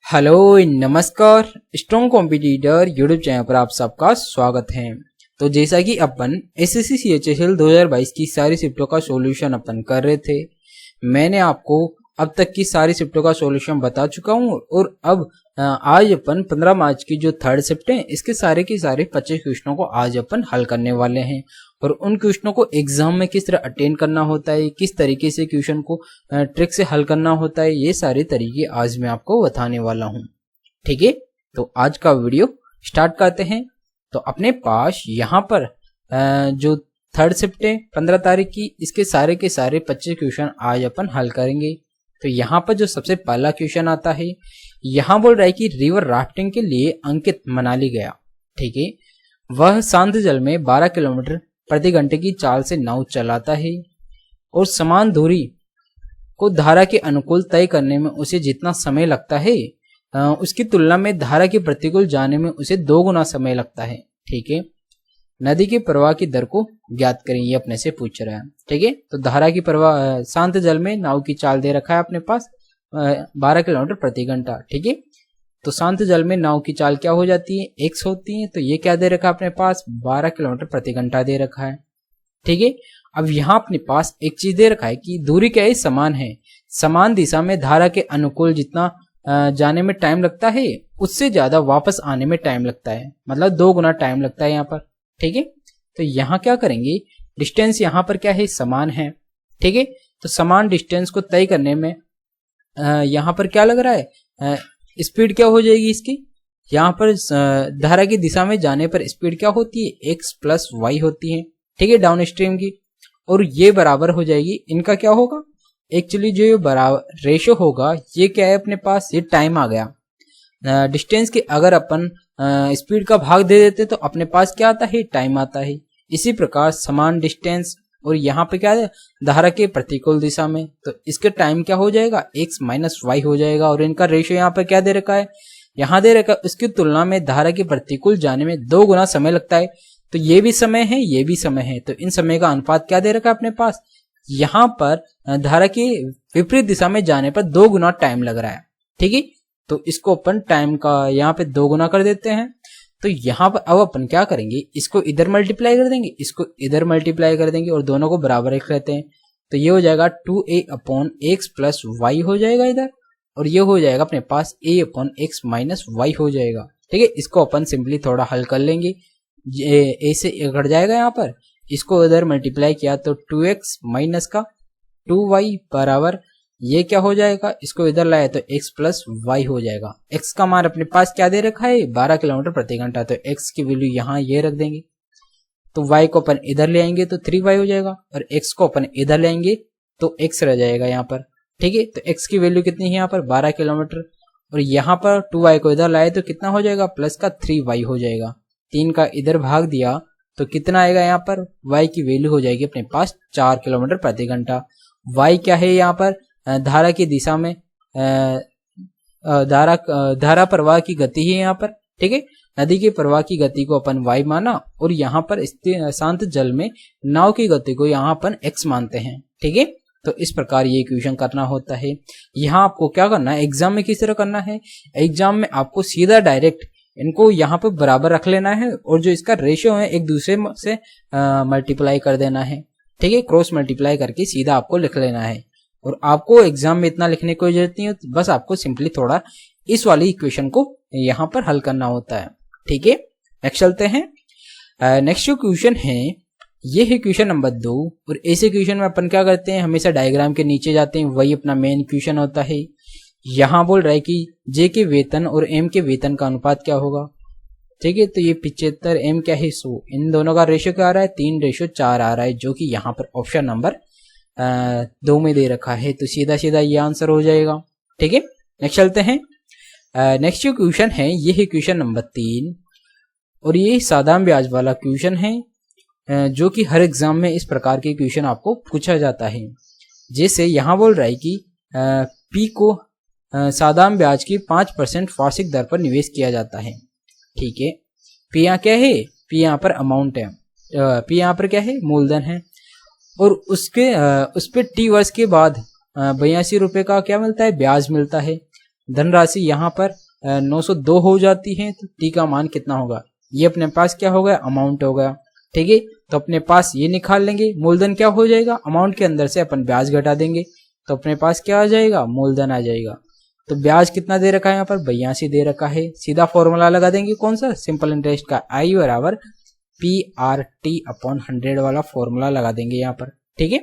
Hello नमस्कार। Strong competitor YouTube channel पर आप सबका स्वागत है। तो जैसा कि अपन एसएससी सीएचएसएल 2022 की सारी शिफ्टों का सॉल्यूशन अपन कर रहे थे, मैंने आपको अब तक की सारी शिफ्टों का सॉल्यूशन बता चुका हूं और अब आज अपन 15 मार्च की जो थर्ड शिफ्ट है इसके सारे के सारे 25 क्वेश्चनों को आज अपन हल करने वाले हैं और उन क्वेश्चनों को एग्जाम में किस तरह अटेंड करना होता है, किस तरीके से क्वेश्चन को ट्रिक से हल करना होता है, ये सारे तरीके आज मैं आपको बताने वाला हूं। ठीक है, तो आज का वीडियो स्टार्ट करते हैं। तो अपने पास यहाँ पर जो थर्ड शिफ्ट है 15 तारीख की, इसके सारे के सारे 25 क्वेश्चन आज अपन हल करेंगे। तो यहाँ पर जो सबसे पहला क्वेश्चन आता है, यहाँ बोल रहा है कि रिवर राफ्टिंग के लिए अंकित मनाली गया। ठीक है, वह शांत जल में 12 किलोमीटर प्रति घंटे की चाल से नाव चलाता है और समान दूरी को धारा के अनुकूल तय करने में उसे जितना समय लगता है उसकी तुलना में धारा के प्रतिकूल जाने में उसे 2 गुना समय लगता है। ठीक है, नदी के प्रवाह की दर को ज्ञात करें, ये अपने से पूछ रहा है। ठीक है, तो धारा की प्रवाह शांत जल में नाव की चाल दे रखा है अपने पास 12 किलोमीटर प्रति घंटा। ठीक है, तो शांत जल में नाव की चाल क्या हो जाती है, x होती है। तो ये क्या दे रखा है अपने पास, 12 किलोमीटर प्रति घंटा दे रखा है। ठीक है, अब यहाँ अपने पास एक चीज दे रखा है कि दूरी क्या है, समान है। समान दिशा में धारा के अनुकूल जितना जाने में टाइम लगता है उससे ज्यादा वापस आने में टाइम लगता है, मतलब 2 गुना टाइम लगता है यहाँ पर। ठीक है, तो यहाँ क्या करेंगे, डिस्टेंस यहाँ पर क्या है, समान है। ठीक है, तो समान डिस्टेंस को तय करने में यहाँ पर क्या लग रहा है, स्पीड क्या हो जाएगी इसकी, यहाँ पर धारा की दिशा में जाने पर स्पीड क्या होती है, x प्लस वाई होती है। ठीक है, डाउन स्ट्रीम की, और ये बराबर हो जाएगी, इनका क्या होगा, एक्चुअली जो ये बराबर रेशो होगा ये क्या है अपने पास, ये टाइम आ गया। डिस्टेंस के अगर अपन स्पीड का भाग दे देते तो अपने पास क्या आता है, टाइम आता है। इसी प्रकार समान डिस्टेंस और यहाँ पे क्या है, धारा के प्रतिकूल दिशा में, तो इसके टाइम क्या हो जाएगा, x माइनस वाई हो जाएगा। और इनका रेशो यहाँ पे क्या दे रखा है, यहाँ दे रखा है उसकी तुलना में धारा के प्रतिकूल जाने में 2 गुना समय लगता है। तो ये भी समय है, ये भी समय है, तो इन समय का अनुपात क्या दे रखा है अपने पास, यहाँ पर धारा के विपरीत दिशा में जाने पर 2 गुना टाइम लग रहा है। ठीक है, तो इसको अपन टाइम का यहाँ पे 2 गुना कर देते हैं। तो यहाँ पर अब अपन क्या करेंगे, इसको इधर मल्टीप्लाई कर देंगे, इसको इधर मल्टीप्लाई कर देंगे और दोनों को बराबर रख लेते हैं। तो ये हो जाएगा 2a upon x plus Y हो जाएगा इधर, और ये हो जाएगा अपने पास a upon X minus Y हो जाएगा। ठीक है, इसको अपन सिंपली थोड़ा हल कर लेंगे, a से घट जाएगा यहाँ पर, इसको इधर मल्टीप्लाई किया तो 2x माइनस का 2y बराबर ये क्या हो जाएगा, इसको इधर लाया तो x प्लस वाई हो जाएगा। x का मान अपने पास क्या दे रखा है, 12 किलोमीटर प्रति घंटा, तो x की वैल्यू यहाँ ये रख देंगे। तो y को अपन इधर ले आएंगे तो 3y हो जाएगा, और x को अपन इधर ले आएंगे तो x रह जाएगा यहाँ पर। ठीक है, तो x की वैल्यू कितनी है यहाँ पर, 12 किलोमीटर, और यहाँ पर 2y को इधर लाए तो कितना हो जाएगा, प्लस का 3y हो जाएगा। 3 का इधर भाग दिया तो कितना आएगा, यहाँ पर y की वैल्यू हो जाएगी अपने पास 4 किलोमीटर प्रति घंटा। y क्या है यहाँ पर, धारा की दिशा में धारा प्रवाह की गति है यहाँ पर। ठीक है, नदी के प्रवाह की गति को अपन y माना और यहाँ पर शांत जल में नाव की गति को यहाँ अपन x मानते हैं। ठीक है, तो इस प्रकार ये इक्वेशन करना होता है। यहाँ आपको क्या करना है, एग्जाम में किस तरह करना है, एग्जाम में आपको सीधा डायरेक्ट इनको यहाँ पे बराबर रख लेना है और जो इसका रेशियो है एक दूसरे से मल्टीप्लाई कर देना है। ठीक है, क्रॉस मल्टीप्लाई करके सीधा आपको लिख लेना है, और आपको एग्जाम में इतना लिखने की कोई जरूरत नहीं है, बस आपको सिंपली थोड़ा इस वाली इक्वेशन को यहाँ पर हल करना होता है। ठीक है, नेक्स्ट चलते हैं। नेक्स्ट जो क्वेश्चन है ये है क्वेश्चन नंबर 2, और ऐसे क्वेश्चन में अपन क्या करते हैं, हमेशा डायग्राम के नीचे जाते हैं, वही अपना मेन क्वेश्चन होता है। यहाँ बोल रहा है कि जे के वेतन और एम के वेतन का अनुपात क्या होगा। ठीक है, तो ये 75, एम क्या है 100, इन दोनों का रेशियो क्या आ रहा है, 3:4 आ रहा है, जो कि यहाँ पर ऑप्शन नंबर 2 में दे रखा है। तो सीधा सीधा ये आंसर हो जाएगा। ठीक है, नेक्स्ट चलते हैं। नेक्स्ट जो क्वेश्चन है ये है क्वेश्चन नंबर 3, और ये साधारण ब्याज वाला क्वेश्चन है, जो कि हर एग्जाम में इस प्रकार के क्वेश्चन आपको पूछा जाता है। जैसे यहाँ बोल रहा है कि पी को साधारण ब्याज की 5% वार्षिक दर पर निवेश किया जाता है। ठीक है, पी यहाँ क्या है, पी यहाँ पर अमाउंट है, पी यहाँ पर क्या है, मूलधन है, और उसके उस पे टी वर्ष के बाद 82 रुपए का क्या मिलता है, ब्याज मिलता है। धनराशि यहाँ पर 902 हो जाती है, तो टी का मान कितना होगा, ये अपने पास क्या हो गया, अमाउंट हो गया। ठीक है, तो अपने पास ये निकाल लेंगे, मूलधन क्या हो जाएगा, अमाउंट के अंदर से अपन ब्याज घटा देंगे, तो अपने पास क्या आ जाएगा, मूलधन आ जाएगा। तो ब्याज कितना दे रखा है यहाँ पर, 82 दे रखा है। सीधा फॉर्मूला लगा देंगे, कौन सा, सिंपल इंटरेस्ट का, आई बराबर PRT/100 वाला फॉर्मूला लगा देंगे यहाँ पर। ठीक है,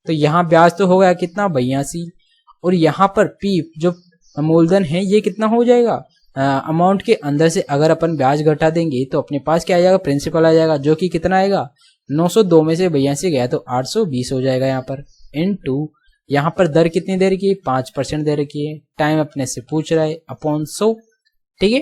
तो यहाँ ब्याज तो हो गया कितना, 82, और यहाँ पर P जो मूलधन है ये कितना हो जाएगा, अमाउंट के अंदर से अगर अपन ब्याज घटा देंगे तो अपने पास क्या आ जाएगा, प्रिंसिपल आ जाएगा, जो कि कितना आएगा, 902 में से 82 गया तो 820 हो जाएगा यहाँ पर, इनटू यहाँ पर दर कितनी दे रखी है, 5% दे रखी है, टाइम अपने से पूछ रहा है, अपॉन 100। ठीक है,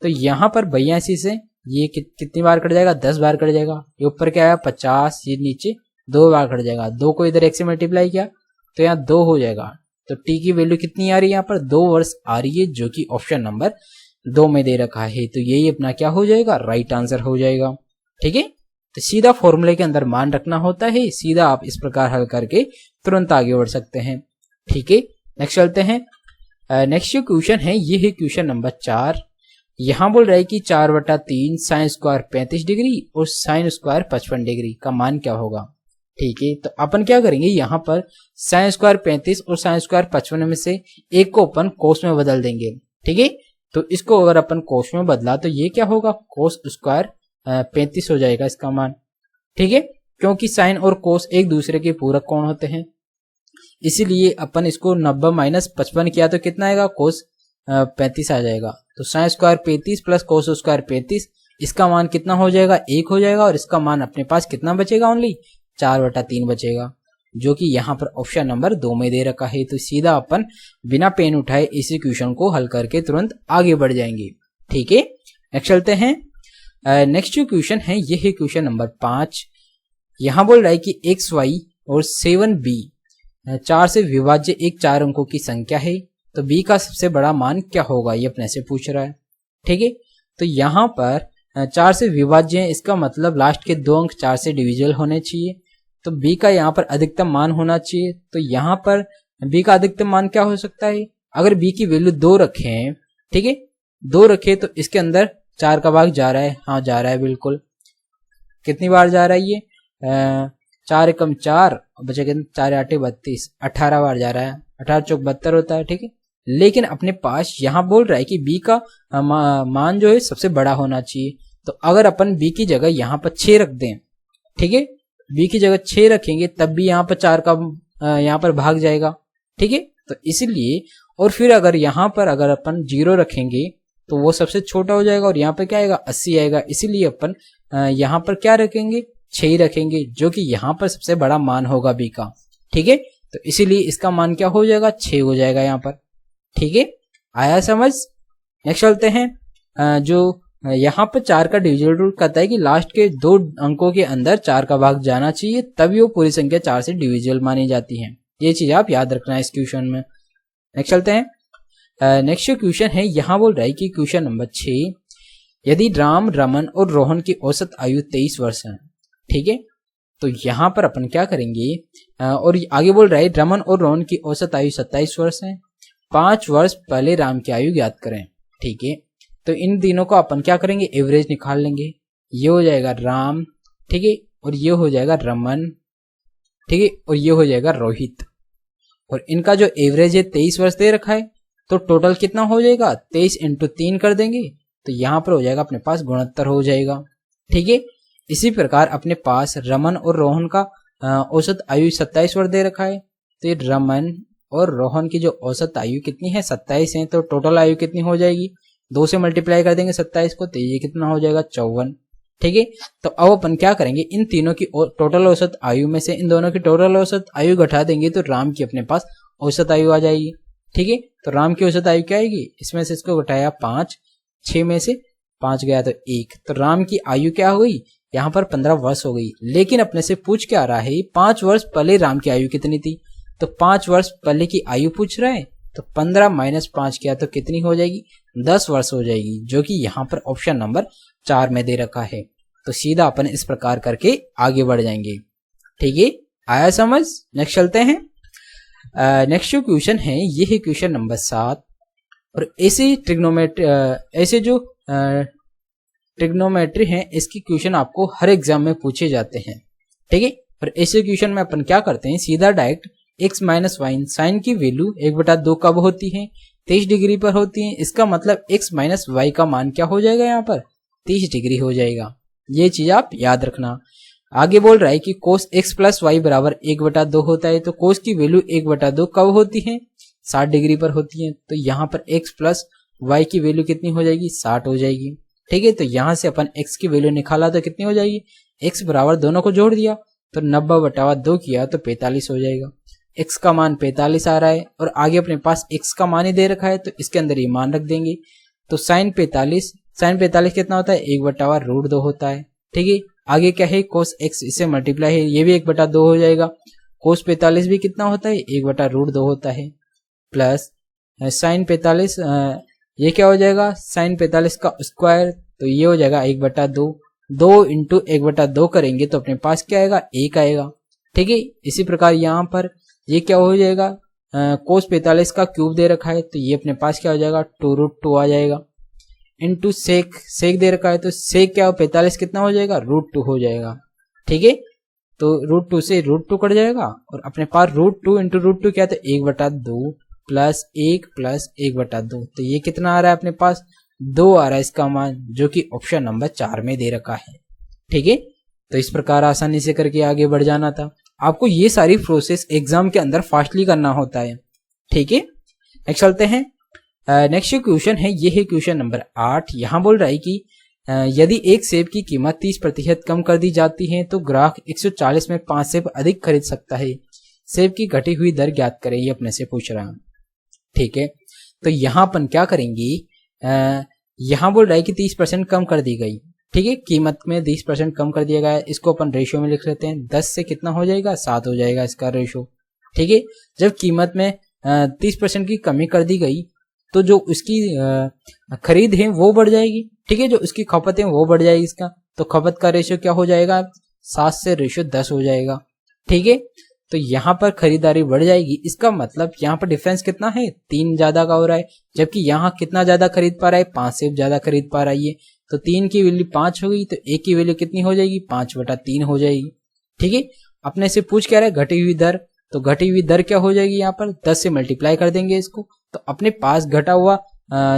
तो यहाँ पर 82 से ये कितनी बार कट जाएगा, 10 बार कट जाएगा, ये ऊपर क्या आया 50, ये नीचे 2 बार कट जाएगा, 2 को इधर 1 से मल्टीप्लाई किया तो यहाँ 2 हो जाएगा। तो टी की वैल्यू कितनी आ रही है, यहाँ पर 2 वर्ष आ रही है, जो कि ऑप्शन नंबर 2 में दे रखा है। तो यही अपना क्या हो जाएगा, राइट आंसर हो जाएगा। ठीक है, तो सीधा फॉर्मूले के अंदर मान रखना होता है, सीधा आप इस प्रकार हल करके तुरंत आगे बढ़ सकते हैं। ठीक है, नेक्स्ट चलते हैं। नेक्स्ट जो क्वेश्चन है ये है क्वेश्चन नंबर 4। यहाँ बोल रहा है कि 4/3 साइन स्क्वायर 35 डिग्री और साइन स्क्वायर 55 डिग्री का मान क्या होगा। ठीक है, तो अपन क्या करेंगे, यहाँ पर साइन स्क्वायर 35 और साइन स्क्वायर 55 में से एक को अपन कोस में बदल देंगे। ठीक है, तो इसको अगर अपन कोस में बदला तो ये क्या होगा, कोस स्क्वायर 35 हो जाएगा इसका मान। ठीक है, क्योंकि साइन और कोस एक दूसरे के पूरक कोण होते हैं, इसीलिए अपन इसको 90 माइनस 55 किया तो कितना आएगा, कोस 35 आ जाएगा। तो sine square 35 plus cos square 35, इसका मान कितना हो जाएगा, 1 हो जाएगा, और इसका मान अपने पास कितना बचेगा, ओनली 4/3 बचेगा, जो कि यहाँ पर ऑप्शन नंबर 2 में दे रखा है। तो सीधा अपन बिना पेन उठाए इसी क्वेश्चन को हल करके तुरंत आगे बढ़ जाएंगे। ठीक है, नेक्स्ट चलते हैं। नेक्स्ट जो क्वेश्चन है ये है क्वेश्चन नंबर 5। यहाँ बोल रहा है कि XY और 7B 4 से विभाज्य एक 4 अंकों की संख्या है, तो B का सबसे बड़ा मान क्या होगा, ये अपने से पूछ रहा है। ठीक है, तो यहाँ पर 4 से विभाज्य है, इसका मतलब लास्ट के 2 अंक 4 से डिविजिबल होने चाहिए, तो B का यहाँ पर अधिकतम मान होना चाहिए। तो यहाँ पर B का अधिकतम मान क्या हो सकता है, अगर B की वैल्यू 2 रखे हैं, ठीक है 2 रखे, तो इसके अंदर 4 का भाग जा रहा है, हाँ जा रहा है बिल्कुल। कितनी बार जा रहा है ये, 4 एकम 4 बचे 4 8 32, 18 बार जा रहा है, 18 चौक 72 होता है। ठीक है, लेकिन अपने पास यहाँ बोल रहा है कि B का मान जो है सबसे बड़ा होना चाहिए, तो अगर अपन B की जगह यहाँ पर 6 रख दें, ठीक है B की जगह 6 रखेंगे तब भी यहाँ पर 4 का यहाँ पर भाग जाएगा। ठीक है, तो इसीलिए, और फिर अगर यहाँ पर अगर अपन 0 रखेंगे तो वो सबसे छोटा हो जाएगा, और यहाँ पर क्या आएगा 80 आएगा, इसीलिए अपन यहाँ पर क्या रखेंगे 6 रखेंगे, जो कि यहाँ पर सबसे बड़ा मान होगा B का। ठीक है, तो इसीलिए इसका मान क्या हो जाएगा 6 हो जाएगा यहाँ पर। ठीक है, आया समझ। नेक्स्ट चलते हैं। जो यहाँ पर 4 का डिविजिबल रूल कहता है कि लास्ट के 2 अंकों के अंदर 4 का भाग जाना चाहिए, तभी वो पूरी संख्या 4 से डिविजिबल मानी जाती है। ये चीज आप याद रखना है इस क्वेश्चन में। नेक्स्ट चलते हैं। नेक्स्ट जो क्वेश्चन है यहाँ बोल रहा है कि क्वेश्चन नंबर 6, यदि राम, रमन और रोहन की औसत आयु 23 वर्ष है, ठीक है, तो यहाँ पर अपन क्या करेंगे, और आगे बोल रहा है रमन और रोहन की औसत आयु 27 वर्ष है, 5 वर्ष पहले राम की आयु ज्ञात करें। ठीक है, तो इन दिनों को अपन क्या करेंगे, एवरेज निकाल लेंगे, ये हो जाएगा राम, ठीक है, और ये हो जाएगा रमन, ठीक है, और ये हो जाएगा रोहित, और इनका जो एवरेज है 23 वर्ष दे रखा है, तो टोटल कितना हो जाएगा 23 × 3 कर देंगे, तो यहाँ पर हो जाएगा अपने पास 69 हो जाएगा। ठीक है, इसी प्रकार अपने पास रमन और रोहन का औसत आयु 27 वर्ष दे रखा है, तो ये रमन और रोहन की जो औसत आयु कितनी है 27 है, तो टोटल आयु कितनी हो जाएगी, 2 से मल्टीप्लाई कर देंगे 27 को, तो ये कितना हो जाएगा 54। ठीक है, तो अब अपन क्या करेंगे, इन तीनों की टोटल औसत आयु में से इन दोनों की टोटल औसत आयु घटा देंगे, तो राम की अपने पास औसत आयु आ जाएगी। ठीक है, तो राम की औसत आयु क्या आएगी, इसमें से इसको घटाया 5, 6 में से 5 गया तो 1, तो राम की आयु क्या हो गई, यहाँ पर 15 वर्ष हो गई। लेकिन अपने से पूछ क्या रहा है, 5 वर्ष पहले राम की आयु कितनी थी, तो 5 वर्ष पहले की आयु पूछ रहा है, तो 15 माइनस 5 किया तो कितनी हो जाएगी 10 वर्ष हो जाएगी, जो कि यहाँ पर ऑप्शन नंबर 4 में दे रखा है। तो सीधा अपन इस प्रकार करके आगे बढ़ जाएंगे। ठीक है, आया समझ। नेक्स्ट चलते हैं। नेक्स्ट जो क्वेश्चन है ये है क्वेश्चन नंबर 7। और ऐसे जो ट्रिग्नोमेट्री हैं इसकी क्वेश्चन आपको हर एग्जाम में पूछे जाते हैं, ठीक है। और ऐसे क्वेश्चन में अपन क्या करते हैं, सीधा direct x minus Y, sine की वैल्यू 1/2 कब होती है, 23 डिग्री पर होती है। इसका मतलब x माइनस वाई का मान क्या हो जाएगा, यहाँ पर 30 डिग्री हो जाएगा। ये चीज आप याद रखना। आगे बोल रहा है कि कोस x प्लस वाई बराबर 1/2 होता है, तो कोस की वैल्यू 1/2 कब होती है, 60 डिग्री पर होती है। तो यहाँ पर x प्लस वाई की वैल्यू कितनी हो जाएगी, 60 हो जाएगी, ठीक है। तो यहाँ से अपन x की वैल्यू निकाला तो कितनी हो जाएगी, x बराबर दोनों को जोड़ दिया तो 90/2 किया तो 45 हो जाएगा। x का मान 45 आ रहा है और आगे अपने पास x का मान ही दे रखा है तो इसके अंदर ये मान रख देंगे। तो साइन 45 कितना होता है, 1/√2 होता है, ठीक है। आगे क्या है, कोस x, इससे मल्टीप्लाई है, ये भी 1/2 हो जाएगा। कोस 45 भी कितना होता है, 1/√2 होता है, प्लस साइन 45, ये क्या हो जाएगा, साइन 45 का स्क्वायर, तो ये हो जाएगा 1/2। 2 इंटू 1/2 करेंगे तो अपने पास क्या आएगा, 1 आएगा, ठीक है। इसी प्रकार यहाँ पर ये क्या हो जाएगा, कोस 45 का क्यूब दे रखा है तो ये अपने पास क्या हो जाएगा, 2√2 आ जाएगा। इंटू सेक दे रखा है तो सेक क्या हो, 45 कितना हो जाएगा, √2 हो जाएगा, ठीक है। तो √2 से √2 कट जाएगा और अपने पास √2 इंटू √2 क्या, तो 1/2 प्लस 1 प्लस 1/2, तो ये कितना आ रहा है अपने पास, 2 आ रहा है इसका मान, जो कि ऑप्शन नंबर 4 में दे रखा है, ठीक है। तो इस प्रकार आसानी से करके आगे बढ़ जाना था। आपको ये सारी प्रोसेस एग्जाम के अंदर फास्टली करना होता है, ठीक है। नेक्स्ट चलते हैं। नेक्स्ट क्वेश्चन है, ये है क्वेश्चन नंबर 8। यहाँ बोल रहा है कि यदि एक सेब की कीमत 30% कम कर दी जाती है तो ग्राहक 140 में 5 सेब अधिक खरीद सकता है। सेब की घटी हुई दर ज्ञात करें, ये अपने से पूछ रहा है, ठीक है। तो यहाँ अपन क्या करेंगे, यहाँ बोल रहा है कि 30% कम कर दी गई, ठीक है, कीमत में 30% कम कर दिया गया है। इसको अपन रेशियो में लिख लेते हैं, 10 से कितना हो जाएगा, 7 हो जाएगा इसका रेशियो, ठीक है। जब कीमत में 30% की कमी कर दी गई तो जो उसकी खरीद है वो बढ़ जाएगी, ठीक है, जो उसकी खपत है वो बढ़ जाएगी इसका, तो खपत का रेशियो क्या हो जाएगा, 7 से रेशियो 10 हो जाएगा, ठीक है। तो यहाँ पर खरीदारी बढ़ जाएगी, इसका मतलब यहाँ पर डिफरेंस कितना है, 3 ज्यादा का हो रहा है, जबकि यहाँ कितना ज्यादा खरीद पा रहा है, 5 सेब ज्यादा खरीद पा रहा है। तो 3 की वैल्यू 5 हो गई तो 1 की वैल्यू कितनी हो जाएगी, 5/3 हो जाएगी, ठीक है। अपने से पूछ क्या रहा है, घटी हुई दर, तो घटी हुई दर क्या हो जाएगी, यहाँ पर 10 से मल्टीप्लाई कर देंगे इसको, तो अपने पास घटा हुआ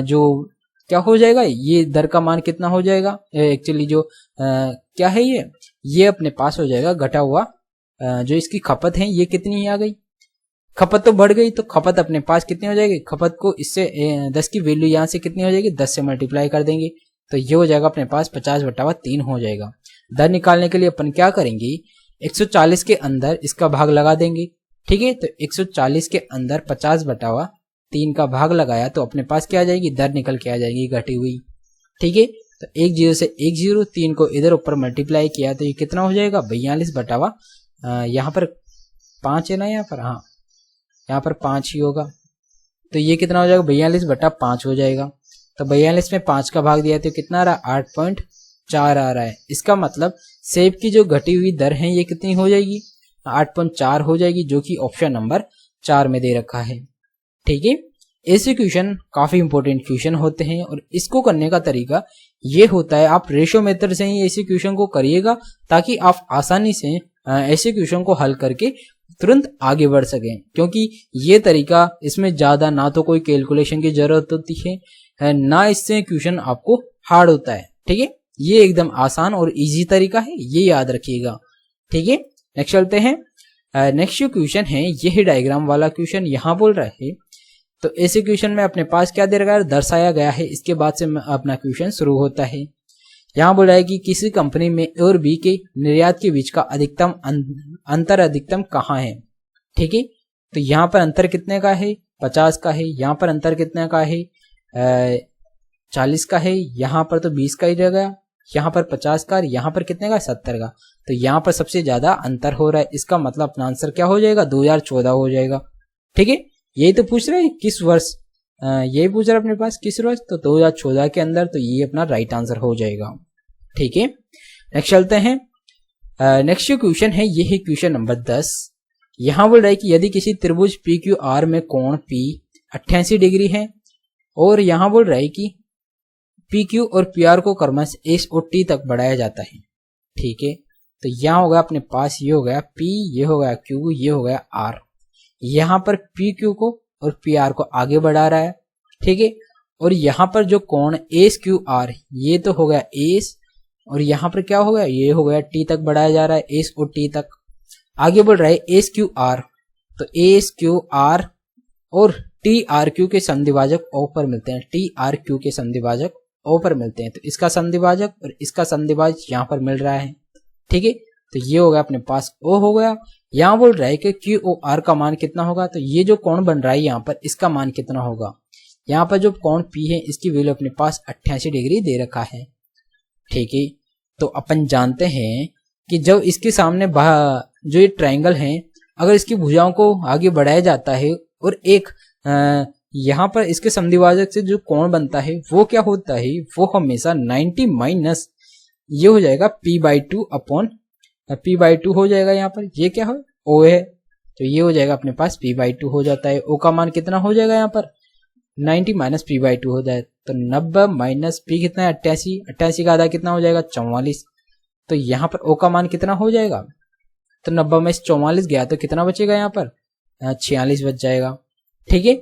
जो क्या हो जाएगा, ये दर का मान कितना हो जाएगा, एक्चुअली जो क्या है ये अपने पास हो जाएगा घटा हुआ जो इसकी खपत है ये कितनी आ गई, खपत तो बढ़ गई, तो खपत अपने पास कितनी हो जाएगी, खपत को इससे 10 की वैल्यू यहाँ से कितनी हो जाएगी, 10 से मल्टीप्लाई कर देंगे तो ये हो जाएगा अपने पास 50/3 हो जाएगा। दर निकालने के लिए अपन क्या करेंगे, 140 के अंदर इसका भाग लगा देंगे, ठीक है। तो 140 के अंदर 50/3 का भाग लगाया तो अपने पास क्या आ जाएगी, दर निकल के आ जाएगी घटी हुई, ठीक है। तो 1 0 से 1 0, 3 को इधर ऊपर मल्टीप्लाई किया तो ये कितना हो जाएगा, 42 यहाँ पर 5 है ना, यहाँ पर, हाँ यहाँ पर 5 ही होगा, तो ये कितना हो जाएगा, 42/5 हो जाएगा। तो 42 में 5 का भाग दिया तो कितना आ रहा है, 8.4 आ रहा है। इसका मतलब सेब की जो घटी हुई दर है ये कितनी हो जाएगी, 8.4 हो जाएगी, जो कि ऑप्शन नंबर 4 में दे रखा है, ठीक है। ऐसे क्वेश्चन काफी इंपॉर्टेंट क्वेश्चन होते हैं और इसको करने का तरीका ये होता है, आप रेशियो मेथड से ही ऐसे क्वेश्चन को करिएगा ताकि आप आसानी से ऐसे क्वेश्चन को हल करके तुरंत आगे बढ़ सकें, क्योंकि ये तरीका, इसमें ज्यादा ना तो कोई कैलकुलेशन की जरूरत होती है ना इससे क्वेश्चन आपको हार्ड होता है, ठीक है। ये एकदम आसान और इजी तरीका है, ये याद रखिएगा, ठीक है। नेक्स्ट चलते हैं। नेक्स्ट जो क्वेश्चन है ये है डायग्राम वाला क्वेश्चन। यहाँ बोल रहा है तो ऐसे क्वेश्चन में अपने पास क्या दे रखा है, दर्शाया गया है, इसके बाद से अपना क्वेश्चन शुरू होता है। यहाँ बोला है कि किसी कंपनी में ए और बी के निर्यात के बीच का अधिकतम कहाँ है, ठीक है। तो यहाँ पर अंतर कितने का है, 50 का है, यहाँ पर अंतर कितने का है, 40 का है, यहाँ पर तो 20 का ही रह गया, यहाँ पर 50 का, यहाँ पर कितने का, 70 का, तो यहाँ पर सबसे ज्यादा अंतर हो रहा है। इसका मतलब अपना आंसर क्या हो जाएगा, 2014 हो जाएगा, ठीक है। यही तो पूछ रहे हैं किस वर्ष, यही पूछ रहा है अपने पास किस वर्ष, तो 2014 के अंदर, तो ये अपना राइट आंसर हो जाएगा, ठीक है। नेक्स्ट चलते हैं। नेक्स्ट जो क्वेश्चन है ये है क्वेश्चन नंबर 10। यहाँ बोल रहा है कि यदि किसी त्रिभुज PQR में कोण P 88 डिग्री है और यहाँ बोल रहा है कि पी क्यू और पी आर को क्रमश एस और टी तक बढ़ाया जाता है। ठीक है, तो यहाँ हो गया अपने पास, ये हो गया पी, ये हो गया क्यू, ये हो गया आर। यहाँ पर पी क्यू को और पी आर को आगे बढ़ा रहा है। ठीक है, और यहाँ पर जो कोण एस क्यू आर, ये तो हो गया एस, और यहाँ पर क्या हो गया, ये हो गया टी तक बढ़ाया जा रहा है, एस और टी तक। आगे बढ़ रहा है एस क्यू आर, तो एस क्यू आर और टी आर क्यू के संधिभाजक ओ पर मिलते हैं, टी आर क्यू के संधिभाजक ओ पर मिलते हैं, तो इसका संधिभाजक और इसका संधिभाजक यहाँ पर मिल रहा है। ठीक है, तो ये हो गया अपने पास ओ हो गया। यहाँ बोल रहा है कि क्यू ओ आर का मान कितना होगा, तो ये जो कोण बन रहा है यहाँ पर, इसका मान कितना होगा। यहाँ पर जो कोण पी है इसकी वैल्यू अपने पास 88 डिग्री दे रखा है। ठीक है, तो अपन जानते हैं कि जब इसके सामने जो ये ट्रायंगल है, अगर इसकी भुजाओं को आगे बढ़ाया जाता है और एक यहाँ पर इसके संधिभाजक से जो कोण बनता है वो क्या होता है, वो हमेशा 90 माइनस ये हो जाएगा p/2 अपॉन p/2 हो जाएगा। यहाँ पर ये क्या है, o है, तो ये हो जाएगा अपने पास p/2 हो जाता है। o का मान कितना हो जाएगा यहाँ पर, 90 माइनस p/2 हो जाए, तो 90 माइनस p कितना है 88, 88 का आधा कितना हो जाएगा 44। तो यहाँ पर o का मान कितना हो जाएगा, तो 90 में से 44 गया तो कितना बचेगा यहाँ पर 46 बच जाएगा। ठीक है,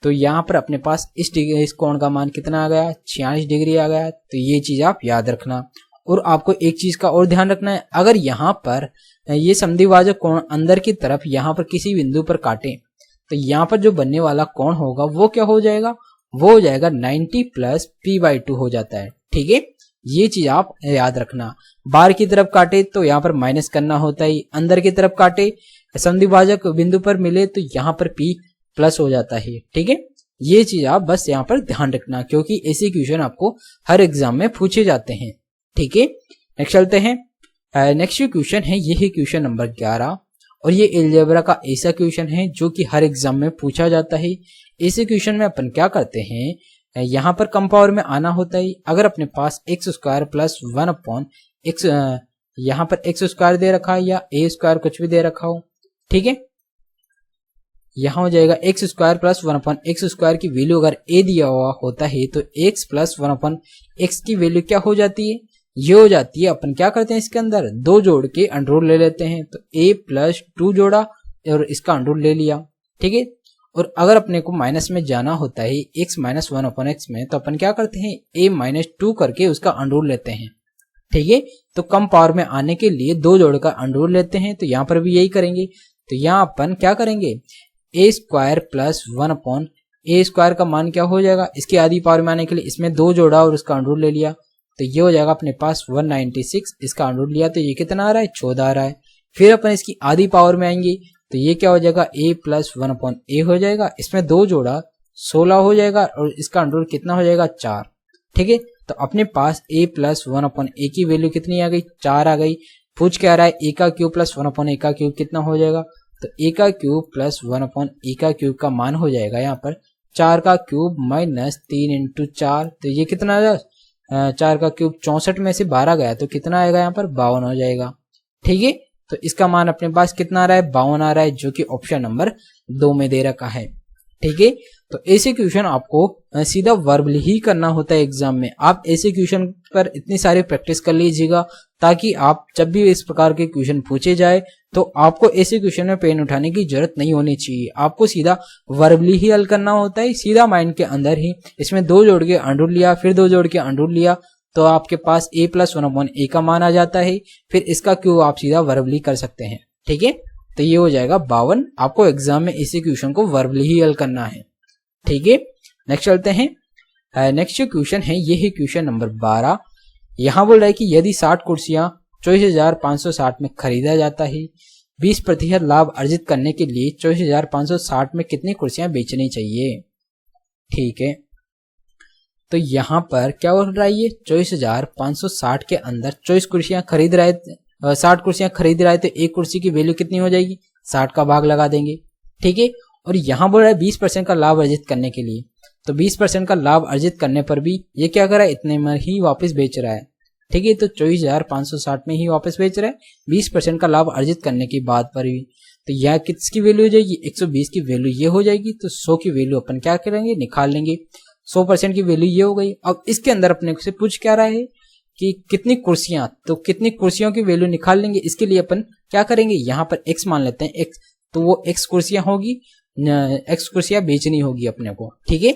तो यहाँ पर अपने पास इस कोण का मान कितना आ गया, 46 डिग्री आ गया। तो ये चीज आप याद रखना। और आपको एक चीज का और ध्यान रखना है, अगर यहाँ पर ये संधिभाजक कोण अंदर की तरफ यहाँ पर किसी बिंदु पर काटे, तो यहाँ पर जो बनने वाला कोण होगा वो क्या हो जाएगा, वो हो जाएगा 90 प्लस p/2 हो जाता है। ठीक है, ये चीज आप याद रखना। बाहर की तरफ काटे तो यहाँ पर माइनस करना होता है, अंदर की तरफ काटे संधिभाजक बिंदु पर मिले तो यहाँ पर p प्लस हो जाता है। ठीक है, ये चीज आप बस यहाँ पर ध्यान रखना, क्योंकि ऐसे क्वेश्चन आपको हर एग्जाम में पूछे जाते हैं। ठीक है, नेक्स्ट चलते हैं। नेक्स्ट क्वेश्चन है, ये है क्वेश्चन नंबर 11, और ये अलजेब्रा का ऐसा क्वेश्चन है जो कि हर एग्जाम में पूछा जाता है। ऐसे क्वेश्चन में अपन क्या करते हैं, यहाँ पर कम पावर में आना होता है। अगर अपने पास x square plus 1 upon x, यहाँ पर एक्स स्क्वायर दे रखा है या ए स्क्वायर कुछ भी दे रखा हो, ठीक है, यहाँ हो जाएगा x square plus 1 upon x square की वैल्यू अगर ए दिया हुआ होता है तो एक्स प्लस 1 अपॉन एक्स की वैल्यू क्या हो जाती है, ये हो जाती है। अपन क्या करते हैं, इसके अंदर दो जोड़ के अंडर ले लेते हैं, तो a प्लस 2 जोड़ा और इसका अंडर ले लिया। ठीक है, और अगर अपने को माइनस में जाना होता है x माइनस 1 अपॉन एक्स में, तो अपन क्या करते हैं a माइनस 2 करके उसका अंडर लेते हैं। ठीक है, तो कम पावर में आने के लिए दो जोड़ का अंडर लेते हैं, तो यहाँ पर भी यही करेंगे। तो यहाँ अपन क्या करेंगे, a square plus 1 upon A square का मान क्या हो जाएगा, इसकी आधी पावर में आने के लिए इसमें दो जोड़ा और उसका अंडर ले लिया, तो ये हो जाएगा अपने पास 196, इसका अंडर लिया तो ये कितना आ रहा है 14 आ रहा है। फिर अपन इसकी आधी पावर में आएंगे तो ये क्या हो जाएगा a प्लस 1 अपॉन ए हो जाएगा, इसमें दो जोड़ा 16 हो जाएगा और इसका अंडर कितना हो जाएगा 4। ठीक है, तो अपने पास a प्लस 1 अपॉन ए की वैल्यू कितनी आ गई, 4 आ गई। पूछ क्या आ रहा है, a का क्यूब प्लस 1 अपॉन ए का क्यूब कितना हो जाएगा, तो a का क्यूब प्लस 1 अपॉन ए का क्यूब का मान हो जाएगा यहाँ पर 4 का क्यूब माइनस 3 इंटू 4, तो ये कितना आ जाएगा 4 का क्यूब 64 में से 12 गया तो कितना आएगा यहाँ पर 52 हो जाएगा। ठीक है, तो इसका मान अपने पास कितना आ रहा है 52 आ रहा है, जो कि ऑप्शन नंबर 2 में दे रखा है। ठीक है, तो ऐसे क्वेश्चन आपको सीधा वर्बली ही करना होता है एग्जाम में। आप ऐसे क्वेश्चन पर इतनी सारी प्रैक्टिस कर लीजिएगा ताकि आप जब भी इस प्रकार के क्वेश्चन पूछे जाए तो आपको ऐसे क्वेश्चन में पेन उठाने की जरूरत नहीं होनी चाहिए। आपको सीधा वर्बली ही हल करना होता है, सीधा माइंड के अंदर ही। इसमें दो जोड़ के अंडर लिया, फिर दो जोड़ के अंडर लिया, तो आपके पास a प्लस 1 अपॉन ए का मान आ जाता है। फिर इसका क्यों आप सीधा वर्बली कर सकते हैं। ठीक है, तो ये हो जाएगा 52। आपको एग्जाम में इसी क्वेश्चन को वर्बली ही हल करना है। ठीक है, नेक्स्ट चलते हैं। नेक्स्ट क्वेश्चन है, ये है क्वेश्चन नंबर 12। यहाँ बोल रहा है कि यदि 60 कुर्सियां 24,560 में खरीदा जाता है, 20% लाभ अर्जित करने के लिए 24,560 में कितनी कुर्सियां बेचनी चाहिए। ठीक है, तो यहाँ पर क्या बोल रहा है, ये 24,560 के अंदर 24 कुर्सियां खरीद रहे, 60 कुर्सियां खरीद रहे, तो एक कुर्सी की वैल्यू कितनी हो जाएगी, 60 का भाग लगा देंगे। ठीक है, और यहाँ बोल रहा है 20% का लाभ अर्जित करने के लिए, तो 20% का लाभ अर्जित करने पर भी ये क्या कर रहा है, इतने में ही वापस बेच रहा है। ठीक है, तो 24,560 में ही वापस बेच रहा है 20% का लाभ अर्जित करने की बात पर भी। तो यह किसकी वैल्यू हो जाएगी, 120 की वैल्यू ये हो जाएगी। तो 100 की वैल्यू अपन क्या करेंगे, निकाल लेंगे। 100% की वैल्यू ये हो गई। अब इसके अंदर अपने से पूछ क्या रहा है कि कितनी कुर्सियां, तो कितनी कुर्सियों की वैल्यू निकाल लेंगे। इसके लिए अपन क्या करेंगे, यहाँ पर x मान लेते हैं x, तो वो x कुर्सियां होगी, x कुर्सियां बेचनी होगी अपने को, ठीक है।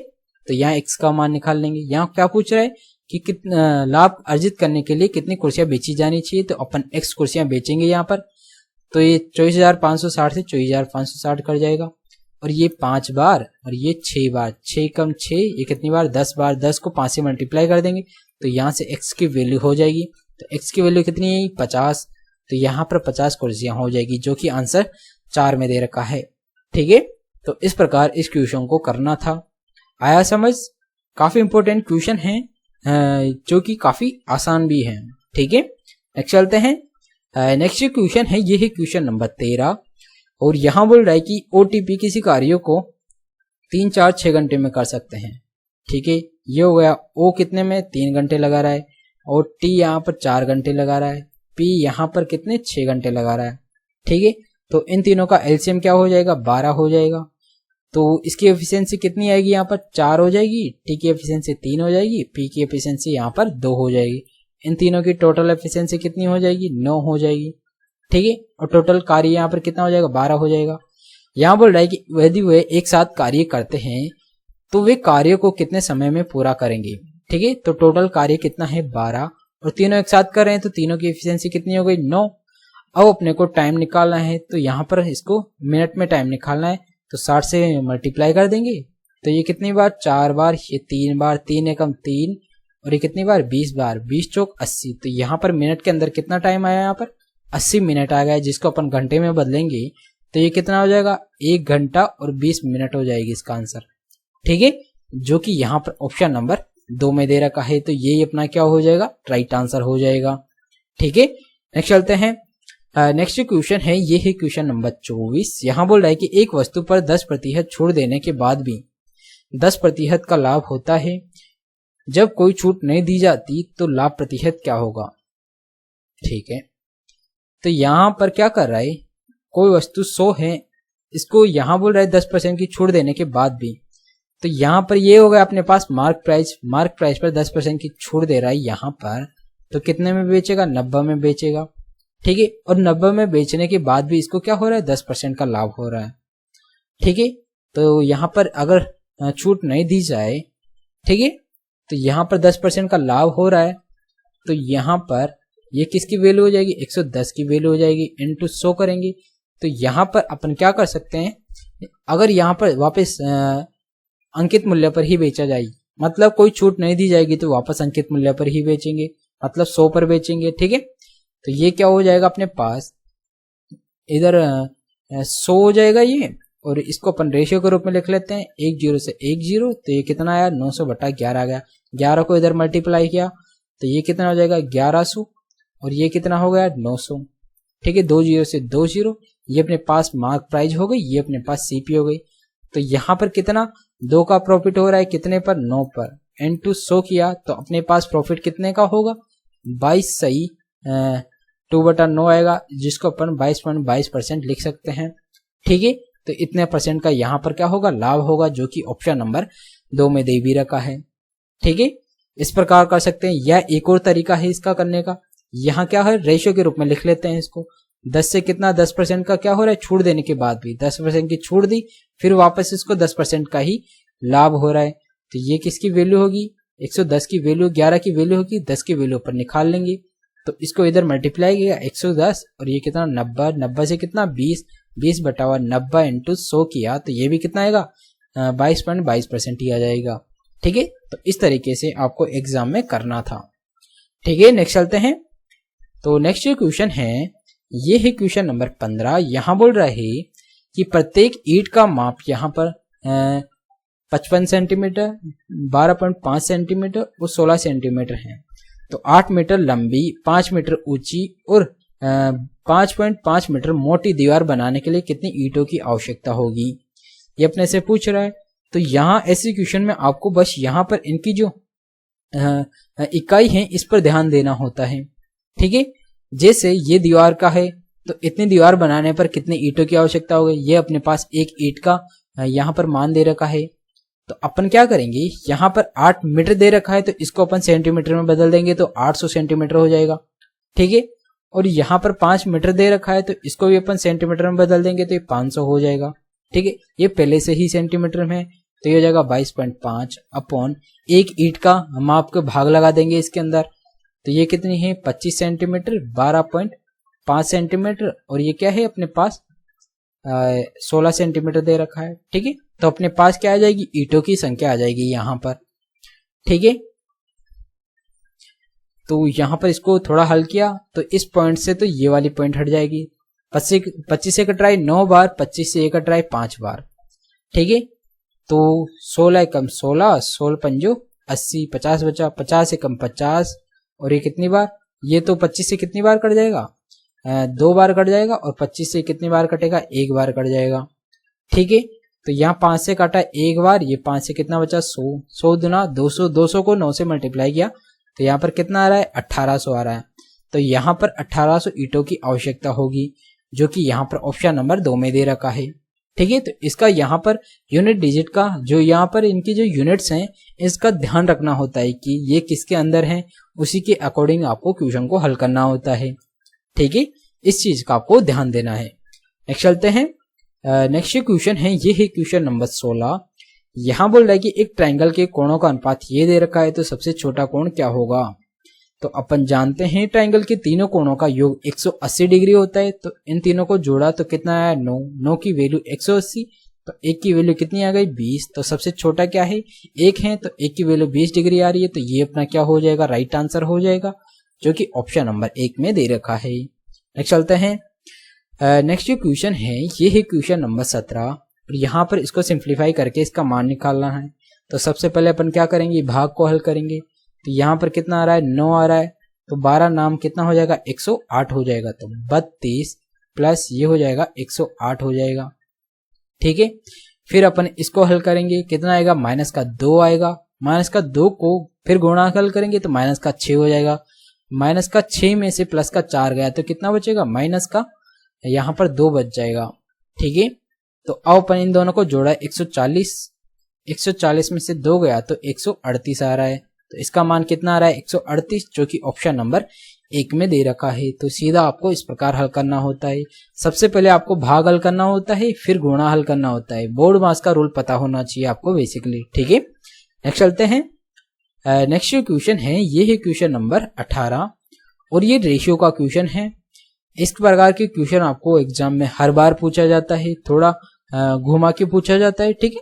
तो यहाँ x का मान निकाल लेंगे। यहाँ क्या पूछ रहा है कि कितना लाभ अर्जित करने के लिए कितनी कुर्सियां बेची जानी चाहिए, तो अपन x कुर्सियां बेचेंगे यहाँ पर। तो ये 24,560 से 24,560 कर जाएगा, और ये 5 बार और ये 6 बार, 6 कम 6 ये कितनी बार, 10 बार, 10 को 5 से मल्टीप्लाई कर देंगे तो यहाँ से x की वैल्यू हो जाएगी। तो x की वैल्यू कितनी है, 50। तो यहाँ पर 50 कुर्सियां हो जाएगी, जो कि आंसर 4 में दे रखा है, ठीक है। तो इस प्रकार इस क्वेश्चन को करना था। आया समझ? काफी इंपॉर्टेंट क्वेश्चन है, जो कि काफी आसान भी है, ठीक है। नेक्स्ट चलते हैं। नेक्स्ट क्वेश्चन है, ये है क्वेश्चन नंबर 13, और यहाँ बोल रहा है कि ओटीपी किसी कार्य को 3, 4, 6 घंटे में कर सकते हैं, ठीक है। ये हो गया। ओ कितने में 3 घंटे लगा रहा है, और टी यहाँ पर 4 घंटे लगा रहा है, पी यहाँ पर कितने 6 घंटे लगा रहा है, ठीक है। तो इन तीनों का एलसीएम क्या हो जाएगा, 12 हो जाएगा। तो इसकी एफिशिएंसी कितनी आएगी, यहाँ पर 4 हो जाएगी, टी की एफिशिएंसी 3 हो जाएगी, पी की एफिशिएंसी यहाँ पर 2 हो जाएगी। इन तीनों की टोटल एफिशिएंसी कितनी हो जाएगी, 9 हो जाएगी, ठीक है। और टोटल कार्य यहाँ पर कितना हो जाएगा, 12 हो जाएगा। यहाँ बोल रहा है कि यदि वे एक साथ कार्य करते हैं तो वे कार्य को कितने समय में पूरा करेंगे, ठीक है। तो टोटल कार्य कितना है, 12, और तीनों एक साथ कर रहे हैं तो तीनों की एफिशिएंसी कितनी हो गई, 9। अब अपने को टाइम निकालना है, तो यहाँ पर इसको मिनट में टाइम निकालना है, तो 60 से मल्टीप्लाई कर देंगे। तो ये कितनी बार, 4 बार, ये 3 बार, 3 एकम 3, और ये कितनी बार, 20 बार, 20 चौक 80। तो यहाँ पर मिनट के अंदर कितना टाइम आया, यहाँ पर 80 मिनट आ गया, जिसको अपन घंटे में बदलेंगे तो ये कितना हो जाएगा, 1 घंटा और 20 मिनट हो जाएगी इसका आंसर, ठीक है। जो कि यहाँ पर ऑप्शन नंबर 2 में दे रखा है, तो ये अपना क्या हो जाएगा, राइट आंसर हो जाएगा, ठीक है। नेक्स्ट चलते हैं। नेक्स्ट क्वेश्चन है, ये है क्वेश्चन नंबर 24। यहाँ बोल रहा है कि एक वस्तु पर 10% छूट देने के बाद भी 10% का लाभ होता है, जब कोई छूट नहीं दी जाती तो लाभ प्रतिशत क्या होगा, ठीक है। तो यहाँ पर क्या कर रहा है, कोई वस्तु 100 है, इसको यहाँ बोल रहा है 10% की छूट देने के बाद भी। तो यहाँ पर ये हो गया अपने पास मार्क प्राइस पर 10% की छूट दे रहा है यहाँ पर, तो कितने में बेचेगा, 90 में बेचेगा, ठीक है। और 90 में बेचने के बाद भी इसको क्या हो रहा है, 10% का लाभ हो रहा है, ठीक है। तो यहाँ पर अगर छूट नहीं दी जाए, ठीक है, तो यहाँ पर 10% का लाभ हो रहा है, तो यहाँ पर ये किसकी वैल्यू हो जाएगी, 110 की वैल्यू हो जाएगी, इनटू 100 करेंगे। तो यहाँ पर अपन क्या कर सकते हैं, अगर यहाँ पर वापस अंकित मूल्य पर ही बेचा जाए, मतलब कोई छूट नहीं दी जाएगी तो वापस अंकित मूल्य पर ही बेचेंगे, मतलब 100 पर बेचेंगे, ठीक है। तो ये क्या हो जाएगा अपने पास, इधर 100 हो जाएगा ये, और इसको अपन रेशियो के रूप में लिख लेते हैं, 10 से 10, तो ये कितना आया, 900/11 आ गया। 11 को इधर मल्टीप्लाई किया तो ये कितना हो जाएगा, 1100, और ये कितना हो गया, 900, ठीक है। 20 से 20, ये अपने पास मार्क प्राइस हो गई, ये अपने पास सीपी हो गई। तो यहाँ पर कितना, 2 का प्रॉफिट हो रहा है, कितने पर, 9 पर, इनटू 100 किया तो अपने पास प्रॉफिट कितने का होगा, 22 सही 2/9 आएगा, जिसको अपन 22.22% लिख सकते हैं, ठीक है। तो इतने परसेंट का यहाँ पर क्या होगा, लाभ होगा, जो कि ऑप्शन नंबर 2 में दे भी रखा है, ठीक है। इस प्रकार कर सकते हैं, या एक और तरीका है इसका करने का, यहाँ क्या है, रेशियो के रूप में लिख लेते हैं इसको। 10 से कितना, 10% का क्या हो रहा है, छूट देने के बाद भी 10% की छूट दी, फिर वापस इसको 10% का ही लाभ हो रहा है। तो ये किसकी वैल्यू होगी, 110 की वैल्यू, 11 की वैल्यू होगी, 10 की वैल्यू पर निकाल लेंगे। तो इसको इधर मल्टीप्लाई किया 110, और ये कितना 90, 90 से कितना 20, 20/90 इंटू 100 किया तो ये भी कितना आएगा, 22.22% ही आ जाएगा, ठीक है। तो इस तरीके से आपको एग्जाम में करना था, ठीक है। नेक्स्ट चलते हैं। तो नेक्स्ट क्वेश्चन है, ये है क्वेश्चन नंबर 15। यहाँ बोल रहा है कि प्रत्येक ईंट का माप यहाँ पर 55 सेंटीमीटर, 12.5 सेंटीमीटर और 16 सेंटीमीटर है। तो 8 मीटर लंबी, 5 मीटर ऊंची और 5.5 मीटर मोटी दीवार बनाने के लिए कितनी ईंटों की आवश्यकता होगी, ये अपने से पूछ रहा है। तो यहाँ ऐसे क्वेश्चन में आपको बस यहाँ पर इनकी जो इकाई है इस पर ध्यान देना होता है, ठीक है। जैसे ये दीवार का है, तो इतनी दीवार बनाने पर कितनी ईंटों की आवश्यकता होगी, ये अपने पास एक ईंट का यहाँ पर मान दे रखा है, तो अपन क्या करेंगे, यहाँ पर 8 मीटर दे रखा है तो इसको अपन सेंटीमीटर में बदल देंगे तो 800 सेंटीमीटर हो जाएगा। ठीक है, और यहाँ पर 5 मीटर दे रखा है तो इसको भी अपन सेंटीमीटर में बदल देंगे तो ये 500 हो जाएगा। ठीक है, ये पहले से ही सेंटीमीटर में है तो ये हो जाएगा 22.5 अपॉन एक ईंट का हम आपको भाग लगा देंगे इसके अंदर, तो ये कितनी है 25 सेंटीमीटर 12.5 सेंटीमीटर, और ये क्या है अपने पास 16 सेंटीमीटर दे रखा है। ठीक है, तो अपने पास क्या आ जाएगी, ईंटों की संख्या आ जाएगी यहाँ पर। ठीक है, तो यहाँ पर इसको थोड़ा हल किया तो इस पॉइंट से तो ये वाली पॉइंट हट जाएगी। 25 से कट रहा है 9 बार, 25 से कट रहा है 5 बार। ठीक है, तो 16 कम 16, 16 पंजो 80, 50 बचा, 50 से कम 50, और ये कितनी बार, ये तो 25 से कितनी बार कट जाएगा, 2 बार कट जाएगा, और 25 से कितनी बार कटेगा, 1 बार कट जाएगा। ठीक है, तो यहाँ 5 से काटा 1 बार, ये 5 से कितना बचा 100, 100 दुना 200, 200 को 9 से मल्टीप्लाई किया तो यहाँ पर कितना आ रहा है 1800 आ रहा है। तो यहाँ पर 1800 ईंटों की आवश्यकता होगी, जो कि यहाँ पर ऑप्शन नंबर 2 में दे रखा है। ठीक है, तो इसका यहाँ पर यूनिट डिजिट का जो यहाँ पर इनकी जो यूनिट्स हैं इसका ध्यान रखना होता है कि ये किसके अंदर हैं, उसी के अकॉर्डिंग आपको क्वेश्चन को हल करना होता है। ठीक है, इस चीज का आपको ध्यान देना है। नेक्स्ट चलते हैं, नेक्स्ट क्वेश्चन है, ये है क्वेश्चन नंबर 16। यहाँ बोल रहा है कि एक ट्रायंगल के कोणों का अनुपात ये दे रखा है तो सबसे छोटा कोण क्या होगा। तो अपन जानते हैं ट्रायंगल के तीनों कोणों का योग 180 डिग्री होता है, तो इन तीनों को जोड़ा तो कितना आया 9, 9 की वैल्यू 180, तो 1 की वैल्यू कितनी आ गई 20, तो सबसे छोटा क्या है 1 है, तो 1 की वैल्यू 20 डिग्री आ रही है, तो ये अपना क्या हो जाएगा, राइट आंसर हो जाएगा, जो कि ऑप्शन नंबर 1 में दे रखा है। नेक्स्ट चलते हैं, नेक्स्ट जो क्वेश्चन है ये है क्वेश्चन नंबर 17, और यहाँ पर इसको सिंप्लीफाई करके इसका मान निकालना है। तो सबसे पहले अपन क्या करेंगे, भाग को हल करेंगे। तो यहाँ पर कितना आ रहा है 9 आ रहा है, तो 12 नाम कितना हो जाएगा 108 हो जाएगा, तो 32 प्लस ये हो जाएगा 108 हो जाएगा। ठीक है, फिर अपन इसको हल करेंगे, कितना आएगा माइनस का 2 आएगा, माइनस का 2 को फिर गुणा हल करेंगे तो माइनस का 6 हो जाएगा, माइनस का 6 में से प्लस का 4 गया तो कितना बचेगा माइनस का यहाँ पर 2 बच जाएगा। ठीक है, तो अब अपन इन दोनों को जोड़ा 140, 140 में से 2 गया तो 138 आ रहा है, तो इसका मान कितना आ रहा है 138, जो कि ऑप्शन नंबर 1 में दे रखा है। तो सीधा आपको इस प्रकार हल करना होता है, सबसे पहले आपको भाग हल करना होता है, फिर गुणा हल करना होता है। बोर्ड मास का रूल पता होना चाहिए आपको बेसिकली। ठीक है, नेक्स्ट चलते हैं, नेक्स्ट क्वेश्चन है ये है क्वेश्चन नंबर 18, और ये रेशियो का क्वेश्चन है। इस प्रकार के क्वेश्चन आपको एग्जाम में हर बार पूछा जाता है, थोड़ा घुमा के पूछा जाता है। ठीक है,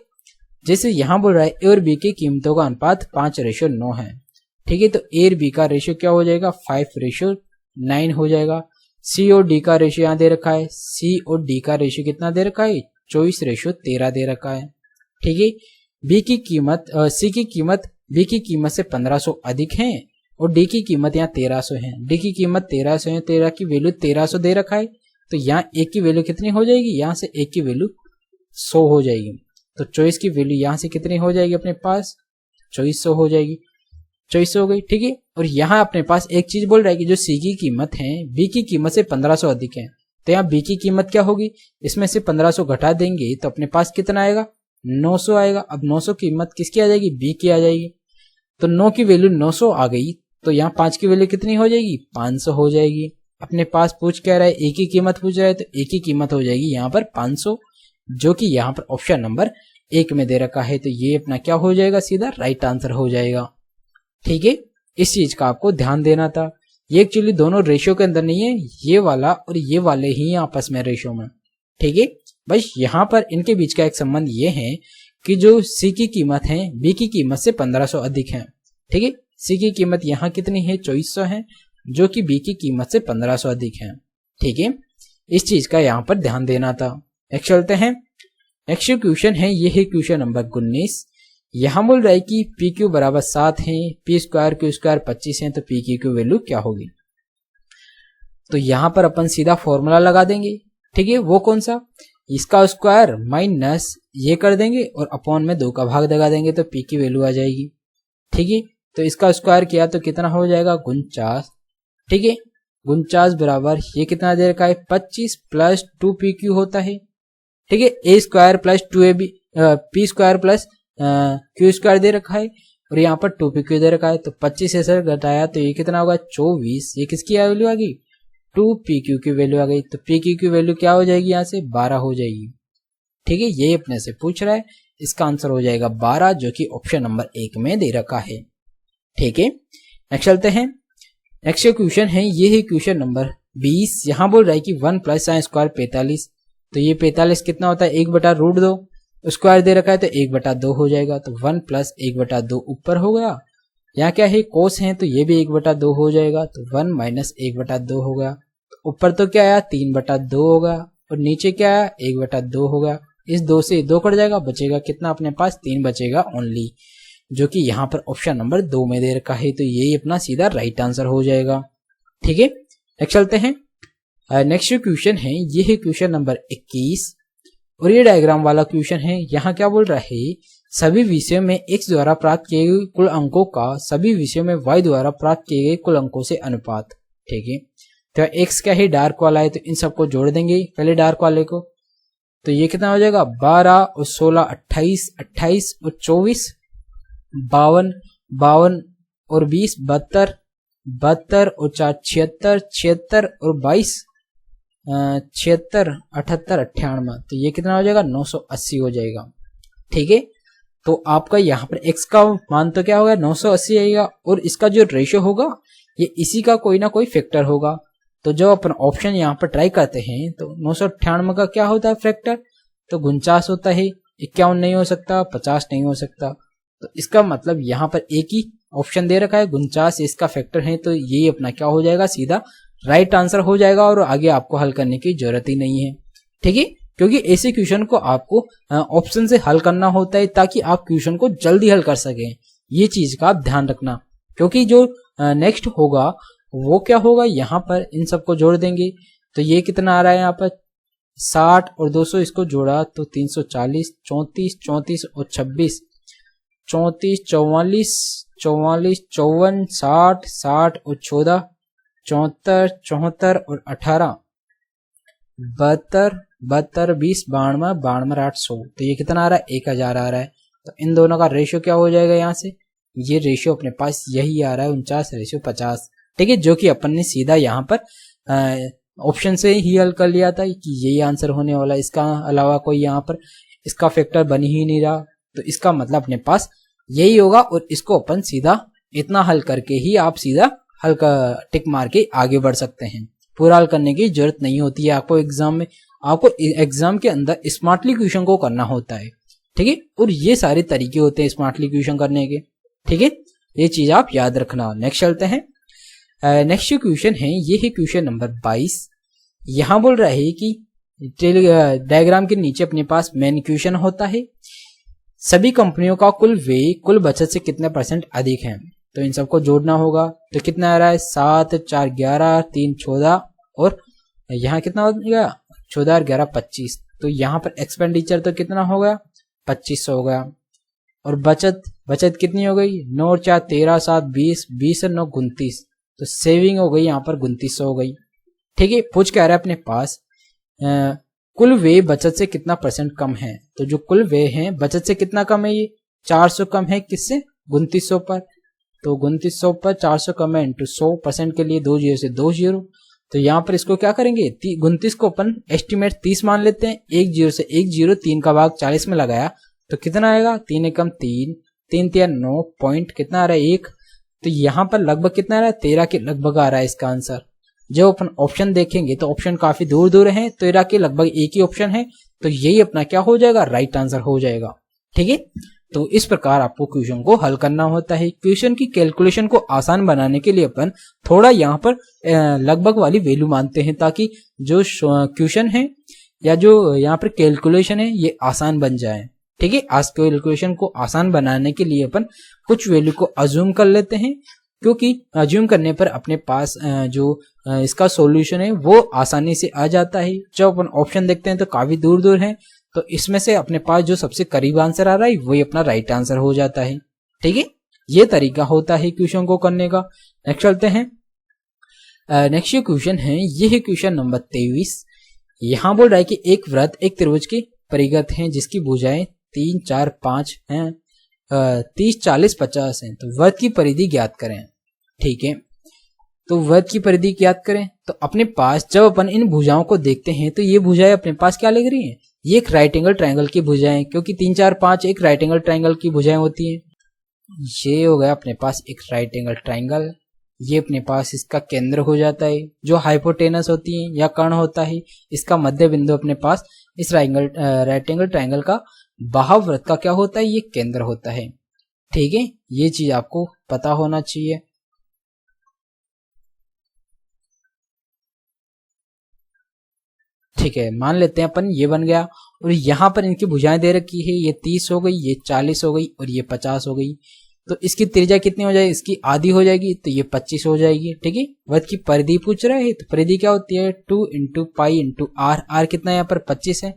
जैसे यहाँ बोल रहा है ए और बी की कीमतों का अनुपात 5:9 है। ठीक है, तो ए और बी का रेशियो क्या हो जाएगा 5:9 हो जाएगा। सी और डी का रेशियो यहाँ दे रखा है, सी और डी का रेशियो कितना दे रखा है 24:13 दे रखा है। ठीक है, बी की कीमत सी की कीमत बी की कीमत से 1500 अधिक है, और डी की कीमत यहाँ 1300 है। डी की कीमत 1300 है, 13 की वैल्यू 1300 दे रखा है, तो यहाँ एक की वैल्यू कितनी हो जाएगी, यहाँ से एक की वैल्यू 100 हो जाएगी, तो 24 की वैल्यू यहाँ से कितनी हो जाएगी अपने पास 2400 हो जाएगी, 2400 हो गई। ठीक है, और यहाँ अपने पास एक चीज बोल रहा है कि जो सी की कीमत है बी की कीमत से 1500 अधिक है, तो यहाँ बी की कीमत क्या होगी, इसमें से 1500 घटा देंगे तो अपने पास कितना आएगा 900 आएगा। अब 900 कीमत किसकी आ जाएगी बी की आ जाएगी, तो 9 की वैल्यू 900 आ गई, तो यहाँ 5 की वैल्यू कितनी हो जाएगी 500 हो जाएगी। अपने पास पूछ क्या रहा है एक ही कीमत पूछ रहा है, तो एक ही कीमत हो जाएगी यहाँ पर 500, जो कि यहाँ पर ऑप्शन नंबर 1 में दे रखा है। तो ये अपना क्या हो जाएगा सीधा राइट आंसर हो जाएगा। ठीक है, इस चीज का आपको ध्यान देना था। ये एक्चुअली दोनों रेशियो के अंदर नहीं है, ये वाला और ये वाले ही आपस में रेशियो में। ठीक है, बस यहाँ पर इनके बीच का एक संबंध ये है कि जो सी की कीमत है बी की कीमत से 1500 अधिक है। ठीक है, सी की कीमत यहाँ कितनी है 2400 है, जो कि बी की कीमत से 1500 अधिक है। ठीक है, इस चीज का यहाँ पर ध्यान देना था। नेक्स्ट चलते हैं, नेक्स्ट क्वेश्चन है ये है क्वेश्चन नंबर 19। यहाँ बोल रहा है कि पी क्यू बराबर 7 है, पी स्क्वायर क्यू स्क्वायर 25 है, तो पी की क्यू वैल्यू क्या होगी। तो यहाँ पर अपन सीधा फॉर्मूला लगा देंगे। ठीक है, वो कौन सा, इसका स्क्वायर माइनस ये कर देंगे और अपॉन में 2 का भाग लगा देंगे, तो पी की वैल्यू आ जाएगी। ठीक है, तो इसका स्क्वायर किया तो कितना हो जाएगा 49। ठीक है, 49 बराबर ये कितना दे रखा है 25 प्लस 2 पी क्यू होता है। ठीक है, a square plus 2 a b p square plus q square दे रखा है और यहाँ पर 2pq दे रखा है। तो 25 से घटाया तो ये कितना होगा 24। ये किसकी वैल्यू आ गई 2pq की वैल्यू आ गई। तो pq की वैल्यू क्या हो जाएगी यहाँ से 12 हो जाएगी। ठीक है, ये अपने से पूछ रहा है, इसका आंसर हो जाएगा 12 जो कि ऑप्शन नंबर 1 में दे रखा है। ठीक है, नेक्स्ट चलते हैं। नेक्स्ट क्वेश्चन है, ये है क्वेश्चन नंबर 20। यहाँ बोल रहा है कि 1 + sin स्क्वायर 45। तो ये 45 कितना होता है 1/√2, स्क्वायर दे रखा है तो 1/2 हो जाएगा। तो 1 + 1/2 ऊपर हो गया। यहाँ क्या है कोस है तो ये भी 1/2 हो जाएगा। तो 1 - 1/2 हो गया। तो ऊपर तो क्या आया 3/2 होगा और नीचे क्या आया 1/2 होगा। इस 2 से 2 कट जाएगा, बचेगा कितना अपने पास 3 बचेगा ओनली, जो कि यहाँ पर ऑप्शन नंबर 2 में दे रखा है। तो यही अपना सीधा राइट आंसर हो जाएगा। ठीक है, नेक्स्ट चलते हैं। नेक्स्ट क्वेश्चन है, ये है क्वेश्चन नंबर 21 और ये डायग्राम वाला क्वेश्चन है। यहाँ क्या बोल रहा है, सभी विषयों में x द्वारा प्राप्त किए गए कुल अंकों का सभी विषयों में y द्वारा प्राप्त किए गए कुल अंकों से अनुपात। ठीक है, तो x क्या है डार्क वाला है तो इन सबको जोड़ देंगे पहले डार्क वाले को। तो ये कितना हो जाएगा 12 और 16 28, 28 और 24 52, 52 और 20 72, 72 और 4 76, 76 और 22 76, 78, 98। तो ये कितना हो जाएगा 980 हो जाएगा। ठीक है, तो आपका यहाँ पर x का मान तो क्या होगा 980 आएगा और इसका जो रेशियो होगा ये इसी का कोई ना कोई फैक्टर होगा। तो जब अपन ऑप्शन यहाँ पर ट्राई करते हैं तो 998 का क्या होता है फैक्टर, तो 49 होता है। 51 नहीं हो सकता, 50 नहीं हो सकता। तो इसका मतलब यहाँ पर एक ही ऑप्शन दे रखा है 49 इसका फैक्टर है। तो ये अपना क्या हो जाएगा सीधा राइट आंसर हो जाएगा और आगे आपको हल करने की जरूरत ही नहीं है। ठीक है, क्योंकि ऐसे क्वेश्चन को आपको ऑप्शन से हल करना होता है ताकि आप क्वेश्चन को जल्दी हल कर सकें। ये चीज का आप ध्यान रखना, क्योंकि जो नेक्स्ट होगा वो क्या होगा, यहाँ पर इन सबको जोड़ देंगे तो ये कितना आ रहा है यहाँ पर 60 और 200 इसको जोड़ा तो 340, 34, 34 और 26, 34, 44, 44, 54, 60, 60 और 14, 74, 74 और 18, 72, 72, 20, 92, 92, 800। तो ये कितना आ रहा है 1000 आ रहा है। तो इन दोनों का रेशियो क्या हो जाएगा, यहाँ से ये रेशियो अपने पास यही आ रहा है 49:50। ठीक है, जो कि अपन ने सीधा यहाँ पर ऑप्शन से ही हल कर लिया था कि यही आंसर होने वाला, इसका अलावा कोई यहाँ पर इसका फैक्टर बन ही नहीं रहा। तो इसका मतलब अपने पास यही होगा और इसको अपन सीधा इतना हल करके ही आप सीधा हल का टिक मार के आगे बढ़ सकते हैं। पूरा हल करने की जरूरत नहीं होती है आपको एग्जाम में। आपको एग्जाम के अंदर स्मार्टली क्वेश्चन को करना होता है। ठीक है, और ये सारे तरीके होते हैं स्मार्टली क्वेश्चन करने के। ठीक है, ये चीज आप याद रखना। नेक्स्ट चलते हैं। नेक्स्ट क्वेश्चन है, ये है क्वेश्चन नंबर 22। यहाँ बोल रहा है कि डायग्राम के नीचे अपने पास मेन क्वेश्चन होता है, सभी कंपनियों का कुल व्यय कुल बचत से कितने % अधिक है। तो इन सबको जोड़ना होगा। तो कितना आ रहा है 7, 4, 11, 3, 14 और यहाँ कितना हो गया 14 और 11 25। तो यहाँ पर एक्सपेंडिचर तो कितना हो गया 2500 हो गया और बचत कितनी हो गई 9 और 4 13, 7 20, 20 और 9 29। तो सेविंग हो गई यहाँ पर 2900 हो गई। ठीक है, पूछ क्या रहा है अपने पास कुल व्यय बचत से कितना % कम है। तो जो कुल व्यय है बचत से कितना कम है, ये 400 कम है किससे 2900 पर। तो 2900 पर 400 कम है इंटू 100% के लिए 2 0 से 2 0। तो यहाँ पर इसको क्या करेंगे 29 को अपन एस्टिमेट 30 मान लेते हैं। 1 0 से 1 0, 3 का भाग 40 में लगाया तो कितना आएगा 3 एकम 3, 3 3 9 पॉइंट कितना आ रहा है 1। तो यहाँ पर लगभग कितना आ रहा है 13 के लगभग आ रहा है इसका आंसर। जब अपन ऑप्शन देखेंगे तो ऑप्शन काफी दूर दूर है, 13 के लगभग एक ही ऑप्शन है। तो यही अपना क्या हो जाएगा राइट आंसर हो जाएगा। ठीक है, तो इस प्रकार आपको क्वेश्चन को हल करना होता है। क्वेश्चन की कैलकुलेशन को आसान बनाने के लिए अपन थोड़ा यहाँ पर लगभग वाली वैल्यू मानते हैं ताकि जो क्वेश्चन है या जो यहाँ पर कैलकुलेशन है ये आसान बन जाए। ठीक है, आज कैलकुलेशन को आसान बनाने के लिए अपन कुछ वैल्यू को अज्यूम कर लेते हैं, क्योंकि अज्यूम करने पर अपने पास जो इसका सॉल्यूशन है वो आसानी से आ जाता है। जब अपन ऑप्शन देखते हैं तो काफी दूर दूर है, तो इसमें से अपने पास जो सबसे करीब आंसर आ रहा है वही अपना राइट आंसर हो जाता है। ठीक है, ये तरीका होता है क्वेश्चन को करने का। नेक्स्ट चलते हैं। नेक्स्ट क्वेश्चन है, ये है क्वेश्चन नंबर 23। यहाँ बोल रहा है कि एक वृत्त एक त्रिभुज के परिगत है जिसकी भुजाएं 3, 4, 5 हैं। 30, 40, 50 है, तो वृत्त की परिधि ज्ञात करें। ठीक है, तो वृत्त की परिधि ज्ञात करें तो अपने पास जब अपन इन भुजाओं को देखते हैं तो ये भुजाएं अपने पास क्या लग रही हैं, ये एक राइट एंगल ट्रायंगल की भुजाएं, क्योंकि 3, 4, 5 एक राइट एंगल ट्रायंगल की भुजाएं होती हैं। ये हो गया अपने पास एक राइट एंगल ट्रायंगल, ये अपने पास इसका केंद्र हो जाता है, जो हाइपोटेनस होती है या कर्ण होता है, इसका मध्य बिंदु अपने पास इस राइट एंगल ट्रायंगल का बाह्यवृत्त का क्या होता है, ये केंद्र होता है। ठीक है, ये चीज आपको पता होना चाहिए। ठीक है, मान लेते हैं अपन ये बन गया, और यहाँ पर इनकी भुजाएं दे रखी है, ये 30 हो गई, ये 40 हो गई और ये 50 हो गई। तो इसकी त्रिज्या कितनी हो जाएगी, इसकी आधी हो जाएगी, तो ये 25 हो जाएगी। ठीक है, वृत्त की परिधि पूछ रहा है, तो परिधि क्या होती है 2 into pi into R. R कितना है यहाँ पर 25 है,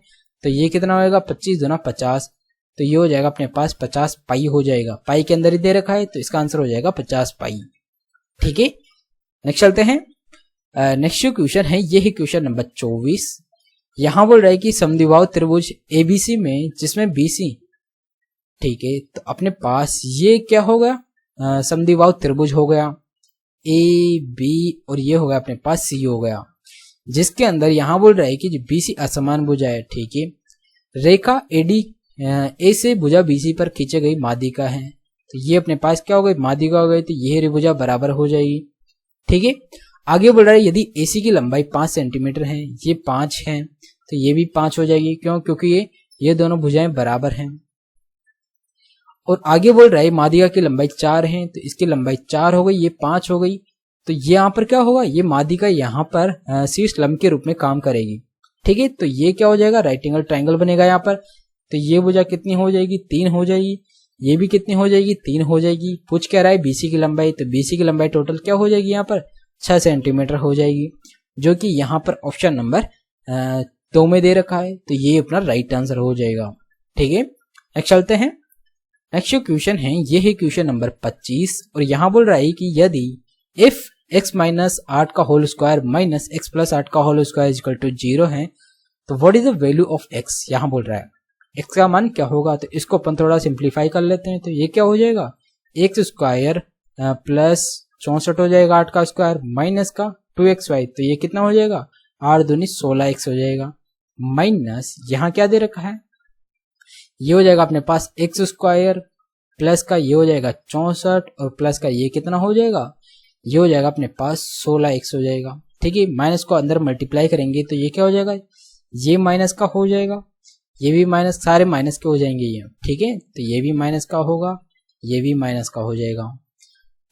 तो ये कितना होगा 25 दूना 50, तो ये हो जाएगा अपने पास 50 पाई हो जाएगा। पाई के अंदर ही दे रखा है, तो इसका आंसर हो जाएगा 50 पाई। ठीक है, नेक्स्ट चलते हैं। नेक्स्ट जो क्वेश्चन है ये है क्वेश्चन नंबर 24। यहां बोल रहा है कि समद्विबाहु त्रिभुज एबीसी में जिसमें बीसी, ठीक है, तो अपने पास ये क्या होगा समद्विबाहु त्रिभुज हो गया ए बी, और ये हो गया अपने पास सी हो गया, जिसके अंदर यहां बोल रहा है कि जो बीसी असमान भुजा है। ठीक है, रेखा एडी ए से भुजा बीसी पर खींचे गई माध्यिका है, तो ये अपने पास क्या हो गई माध्यिका हो गई, तो ये भुजा बराबर हो जाएगी। ठीक है, आगे बोल रहा है यदि एसी की लंबाई 5 सेंटीमीटर है, ये 5 है, तो ये भी 5 हो जाएगी, क्यों, क्योंकि ये दोनों भुजाएं बराबर हैं। और आगे बोल रहा है माध्यिका की लंबाई 4 है, तो इसकी लंबाई 4 हो गई, ये 5 हो गई, तो ये यहाँ पर क्या होगा, ये माध्यिका यहाँ पर शीर्ष लंब के रूप में काम करेगी। ठीक है, तो ये क्या हो जाएगा राइट एंगल ट्रायंगल बनेगा यहाँ पर, तो ये भुजा कितनी हो जाएगी 3 हो जाएगी, ये भी कितनी हो जाएगी 3 हो जाएगी। पूछ क्या रहा है बीसी की लंबाई, तो बीसी की लंबाई टोटल क्या हो जाएगी यहाँ पर 6 सेंटीमीटर हो जाएगी, जो कि यहाँ पर ऑप्शन नंबर 2 में दे रखा है, तो ये अपना राइट आंसर हो जाएगा। ठीक है, नेक्स्ट चलते हैं। नेक्स्ट जो क्वेश्चन है ये है क्वेश्चन नंबर 25, और यहाँ बोल रहा है कि यदि इफ x माइनस 8 का whole square minus x plus 8 का होल स्क्वायर इक्वल टू 0 है, तो what is the value of x। यहाँ बोल रहा है x का मान क्या होगा, तो इसको अपन थोड़ा सिंप्लीफाई कर लेते हैं, तो ये क्या हो जाएगा x स्क्वायर प्लस 64 हो जाएगा 8 का स्क्वायर माइनस का 2xy, तो ये कितना हो जाएगा 8 दूनी 16x हो जाएगा, माइनस यहाँ क्या दे रखा है, ये हो जाएगा अपने पास x स्क्वायर प्लस का ये हो जाएगा 64 और प्लस का ये कितना हो जाएगा, ये हो जाएगा अपने पास 16x हो जाएगा। ठीक है, माइनस को अंदर मल्टीप्लाई करेंगे तो ये क्या हो जाएगा, ये माइनस का हो जाएगा, ये भी माइनस, सारे माइनस के हो जाएंगे ये। ठीक है, तो ये भी माइनस का होगा, ये भी माइनस का हो जाएगा,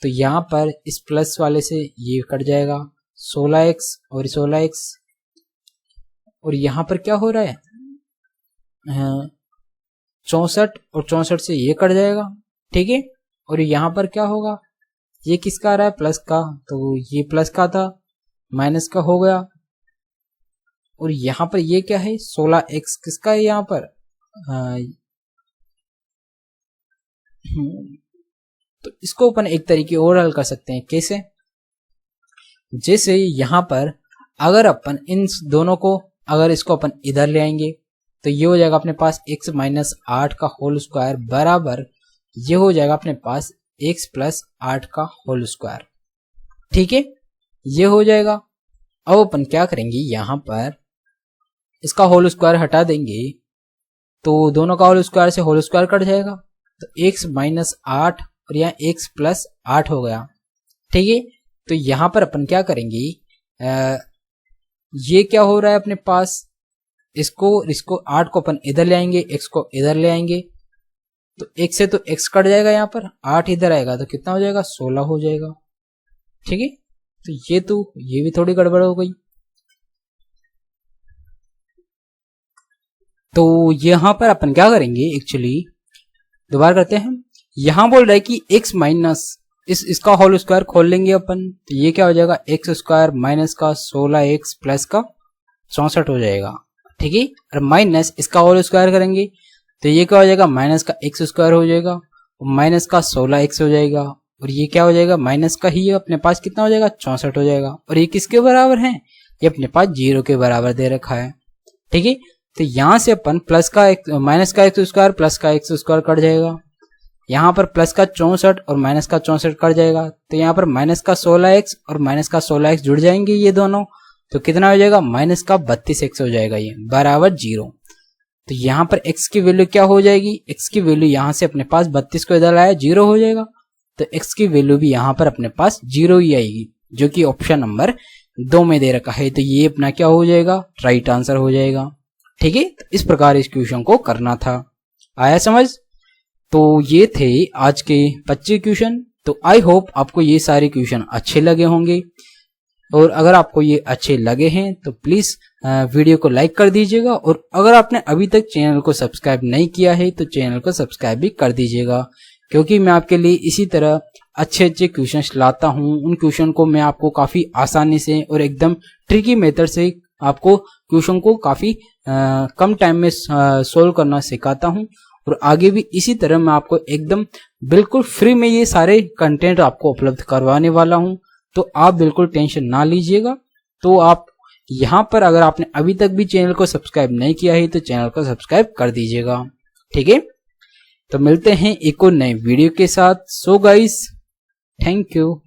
तो यहाँ पर इस प्लस वाले से ये कट जाएगा 16x और 16x, और यहाँ पर क्या हो रहा है 64 और 64 से ये कट जाएगा। ठीक है, और यहाँ पर क्या होगा, ये किसका आ रहा है प्लस का, तो ये प्लस का था माइनस का हो गया, और यहाँ पर ये क्या है 16x किसका है यहाँ पर, तो इसको अपन एक तरीके और हल कर सकते हैं। कैसे, जैसे यहाँ पर अगर अपन इन दोनों को, अगर इसको अपन इधर ले आएंगे तो ये हो जाएगा अपने पास x माइनस 8 का होल स्क्वायर बराबर ये हो जाएगा अपने पास x प्लस 8 का होल स्क्वायर। ठीक है, ये हो जाएगा। अब अपन क्या करेंगे, यहाँ पर इसका होल स्क्वायर हटा देंगे तो दोनों का होल स्क्वायर से होल स्क्वायर कट जाएगा, तो x माइनस 8 और यहाँ x प्लस 8 हो गया। ठीक है, तो यहाँ पर अपन क्या करेंगे, ये क्या हो रहा है अपने पास, इसको 8 को अपन इधर ले आएंगे, x को इधर ले आएंगे, तो x से तो x कट जाएगा, यहाँ पर 8 इधर आएगा तो कितना हो जाएगा 16 हो जाएगा। ठीक है, तो ये भी थोड़ी गड़बड़ हो गई। तो यहाँ पर अपन क्या करेंगे, एक्चुअली दोबारा करते हैं। यहाँ बोल रहा है कि x माइनस इसका होल स्क्वायर खोल लेंगे अपन, तो ये क्या हो जाएगा x स्क्वायर माइनस का 16x प्लस का 64 हो जाएगा। ठीक है, और माइनस इसका होल स्क्वायर करेंगे तो ये क्या हो जाएगा माइनस का x स्क्वायर हो जाएगा और माइनस का 16x हो जाएगा, और ये क्या हो जाएगा माइनस का ही अपने पास कितना हो जाएगा 64 हो जाएगा, और ये किसके बराबर है, ये अपने पास 0 के बराबर दे रखा है। ठीक है, तो यहां से अपन प्लस का माइनस का x स्क्वायर प्लस का x स्क्वायर कट जाएगा, यहाँ पर प्लस का 64 और माइनस का 64 कट जाएगा, तो यहाँ पर माइनस का 16x और माइनस का 16x जुड़ जाएंगे ये दोनों, तो कितना हो जाएगा, माइनस का 32x हो जाएगा, ये बराबर 0। तो यहाँ पर x की वैल्यू क्या हो जाएगी, x की वैल्यू यहाँ से अपने पास 32 को इधर लाया 0 हो जाएगा, तो x की वैल्यू भी यहाँ पर अपने पास 0 ही आएगी, जो कि ऑप्शन नंबर 2 में दे रखा है। तो ये अपना क्या हो जाएगा, राइट आंसर हो जाएगा। ठीक है, तो इस प्रकार इस क्वेश्चन को करना था। आया समझ? तो ये थे आज के 25 क्वेश्चन। तो आई होप आपको ये सारे क्वेश्चन अच्छे लगे होंगे, और अगर आपको ये अच्छे लगे हैं तो प्लीज वीडियो को लाइक कर दीजिएगा, और अगर आपने अभी तक चैनल को सब्सक्राइब नहीं किया है तो चैनल को सब्सक्राइब भी कर दीजिएगा, क्योंकि मैं आपके लिए इसी तरह अच्छे अच्छे क्वेश्चंस लाता हूं। उन क्वेश्चन को मैं आपको काफी आसानी से और एकदम ट्रिकी मेथड से आपको क्वेश्चन को काफी कम टाइम में सोल्व करना सिखाता हूं, और आगे भी इसी तरह मैं आपको एकदम बिल्कुल फ्री में ये सारे कंटेंट आपको उपलब्ध करवाने वाला हूं। तो आप बिल्कुल टेंशन ना लीजिएगा। तो आप यहाँ पर अगर आपने अभी तक भी चैनल को सब्सक्राइब नहीं किया है तो चैनल को सब्सक्राइब कर दीजिएगा। ठीक है, तो मिलते हैं एक और नए वीडियो के साथ। So guys, thank you.